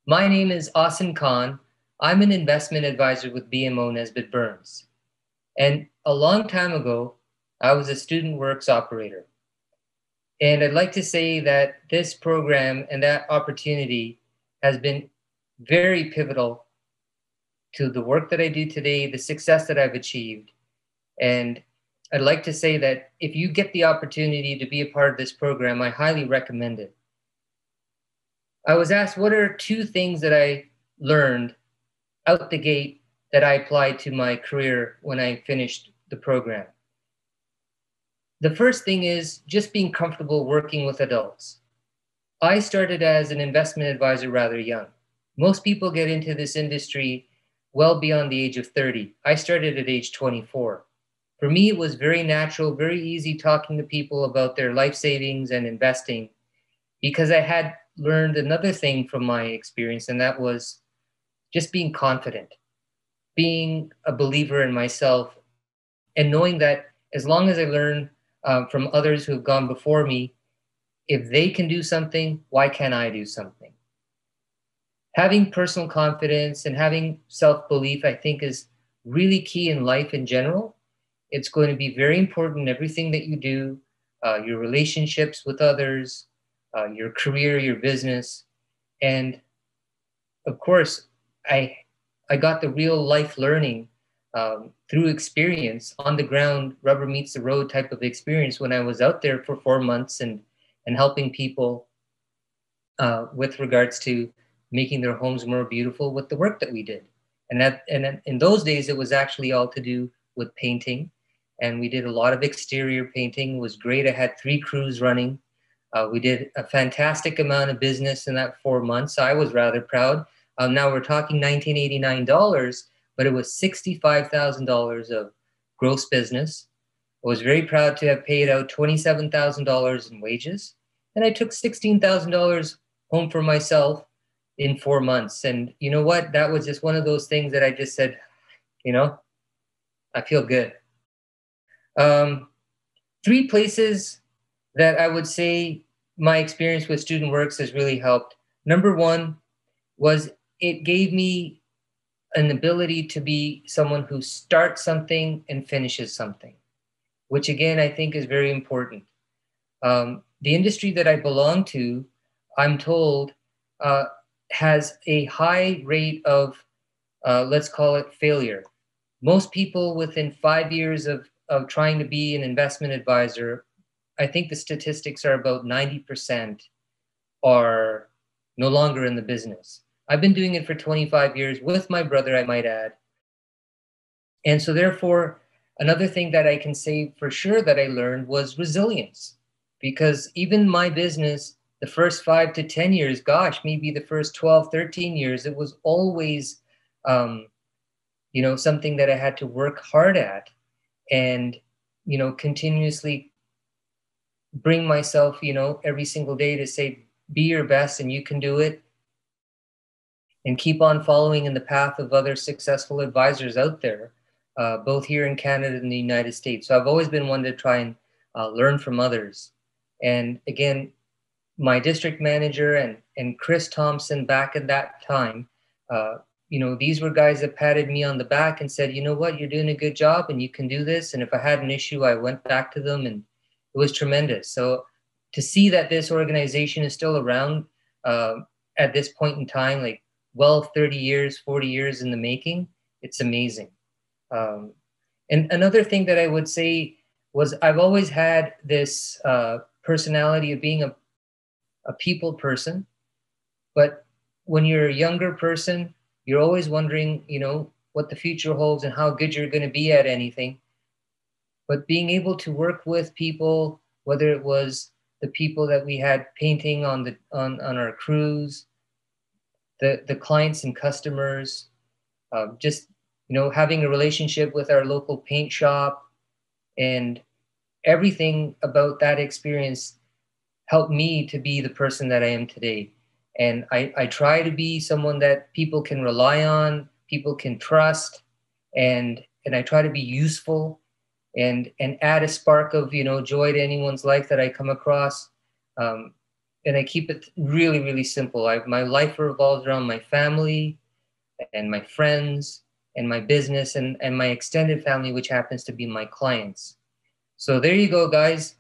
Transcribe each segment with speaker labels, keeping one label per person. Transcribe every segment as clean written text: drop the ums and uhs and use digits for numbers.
Speaker 1: My name is Ahsan Khan. I'm an investment advisor with BMO Nesbitt Burns. And a long time ago, I was a student works operator. And I'd like to say that this program and that opportunity has been very pivotal to the work that I do today, the success that I've achieved. And I'd like to say that if you get the opportunity to be a part of this program, I highly recommend it. I was asked, what are two things that I learned out the gate that I applied to my career when I finished the program? The first thing is just being comfortable working with adults. I started as an investment advisor rather young. Most people get into this industry well beyond the age of 30. I started at age 24. For me, it was very natural, very easy talking to people about their life savings and investing because I had learned another thing from my experience, and that was just being confident, being a believer in myself, and knowing that as long as I learn from others who have gone before me, if they can do something, why can't I do something? Having personal confidence and having self belief, I think, is really key in life in general. It's going to be very important in everything that you do, your relationships with others, your career, your business. And of course, I I got the real life learning through experience, on the ground, rubber meets the road type of experience when I was out there for 4 months and helping people with regards to making their homes more beautiful with the work that we did. And in those days, it was actually all to do with painting, and we did a lot of exterior painting. It was great. I had three crews running. We did a fantastic amount of business in that 4 months. I was rather proud. Now we're talking $1989, but it was $65,000 of gross business. I was very proud to have paid out $27,000 in wages, and I took $16,000 home for myself in 4 months. And you know what? That was just one of those things that I just said, you know, I feel good. Um, Three places that I would say my experience with Student Works has really helped. Number one was it gave me an ability to be someone who starts something and finishes something, which again, I think is very important. The industry that I belong to, I'm told, uh, has a high rate of, let's call it failure. Most people within 5 years of trying to be an investment advisor, I think the statistics are about 90% are no longer in the business. I've been doing it for 25 years with my brother, I might add. And so, therefore, another thing that I can say for sure that I learned was resilience. Because even my business, the first 5 to 10 years, gosh, maybe the first 12, 13 years, it was always, um, something that I had to work hard at and, continuously bring myself, every single day to say, be your best and you can do it, and keep on following in the path of other successful advisors out there, both here in Canada and the United States. So I've always been one to try and learn from others. And again, my district manager and Chris Thompson back at that time, these were guys that patted me on the back and said, you know what, you're doing a good job and you can do this. And if I had an issue, I went back to them, and it was tremendous. So to see that this organization is still around at this point in time, like, well, 30 years, 40 years in the making, it's amazing. Um, and another thing that I would say was I've always had this personality of being a people person. But when you're a younger person, you're always wondering, what the future holds and how good you're going to be at anything. But being able to work with people, whether it was the people that we had painting on our crews, the clients and customers, just having a relationship with our local paint shop, and everything about that experience helped me to be the person that I am today. And I try to be someone that people can rely on, people can trust, and I try to be useful and add a spark of joy to anyone's life that I come across. Um, and I keep it really, really simple. My life revolves around my family and my friends and my business and my extended family, which happens to be my clients. So there you go, guys.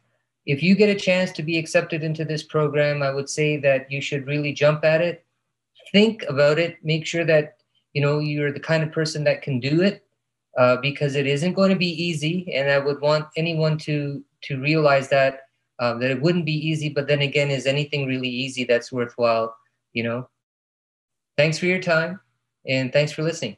Speaker 1: If you get a chance to be accepted into this program, I would say that you should really jump at it. Think about it. Make sure that you're the kind of person that can do it, because it isn't going to be easy. And I would want anyone to realize that it wouldn't be easy. But then again, is anything really easy that's worthwhile? Thanks for your time, and thanks for listening.